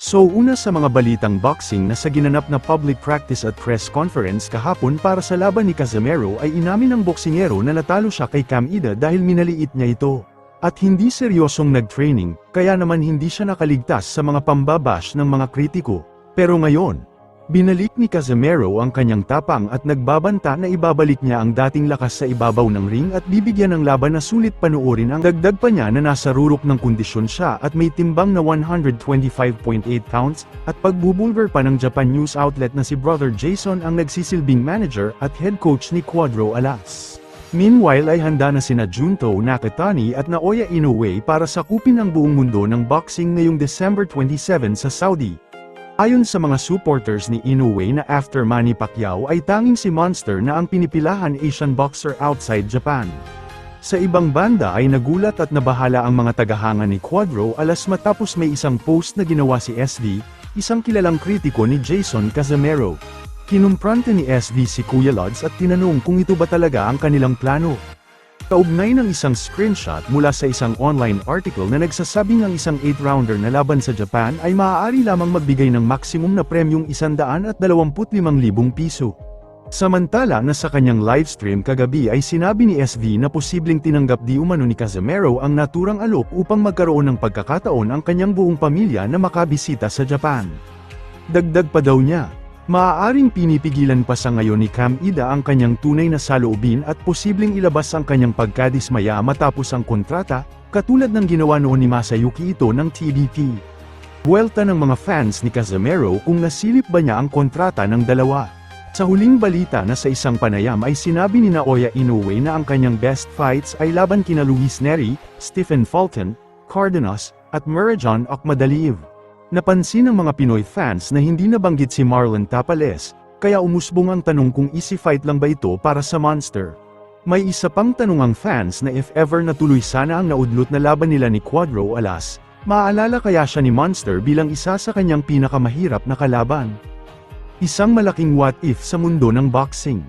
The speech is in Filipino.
So una sa mga balitang boxing na sa ginanap na public practice at press conference kahapon para sa laban ni Casimero ay inamin ng boksingero na natalo siya kay Cam Ida dahil minaliit niya ito. At hindi seryosong nag-training, kaya naman hindi siya nakaligtas sa mga pambabash ng mga kritiko. Pero ngayon, binalik ni Casimero ang kanyang tapang at nagbabanta na ibabalik niya ang dating lakas sa ibabaw ng ring at bibigyan ng laban na sulit panuorin. Ang dagdag pa niya na nasa rurok ng kondisyon siya at may timbang na 125.8 pounds, at pagbubulgar pa ng Japan news outlet na si Brother Jason ang nagsisilbing manager at head coach ni Cuadro Alas. Meanwhile ay handa na sina Junto Nakatani at Naoya Inoue para sakupin ang buong mundo ng boxing ngayong December 27 sa Saudi. Ayon sa mga supporters ni Inoue na after Manny Pacquiao ay tanging si Monster na ang pinipilahan Asian boxer outside Japan. Sa ibang banda ay nagulat at nabahala ang mga tagahanga ni Cuadro Alas matapos may isang post na ginawa si SV, isang kilalang kritiko ni Jason Casimero. Kinumprante ni SV si Kuya Lods at tinanong kung ito ba talaga ang kanilang plano. Kaugnay ng isang screenshot mula sa isang online article na nagsasabing ang isang 8-rounder na laban sa Japan ay maaari lamang magbigay ng maximum na premyong 125,000 piso. Samantala na sa kanyang livestream kagabi ay sinabi ni SV na posibleng tinanggap di umano ni Casimero ang naturang alok upang magkaroon ng pagkakataon ang kanyang buong pamilya na makabisita sa Japan. Dagdag pa daw niya, maaaring pinipigilan pa sa ngayon ni Cam Ida ang kanyang tunay na saloobin at posibleng ilabas ang kanyang pagkadismaya matapos ang kontrata, katulad ng ginawa noon ni Masayuki Ito ng TBP. Buwelta ng mga fans ni Casimero kung nasilip ba niya ang kontrata ng dalawa. Sa huling balita na sa isang panayam ay sinabi ni Naoya Inoue na ang kanyang best fights ay laban kina Luis Neri, Stephen Fulton, Cardenas, at Muradjan Akhmadaliev. Napansin ng mga Pinoy fans na hindi nabanggit si Marlon Tapales, kaya umusbong ang tanong kung easy fight lang ba ito para sa Monster. May isa pang tanong ang fans na if ever natuloy sana ang naudlot na laban nila ni Cuadro Alas, maaalala kaya siya ni Monster bilang isa sa kanyang pinakamahirap na kalaban. Isang malaking what if sa mundo ng boxing.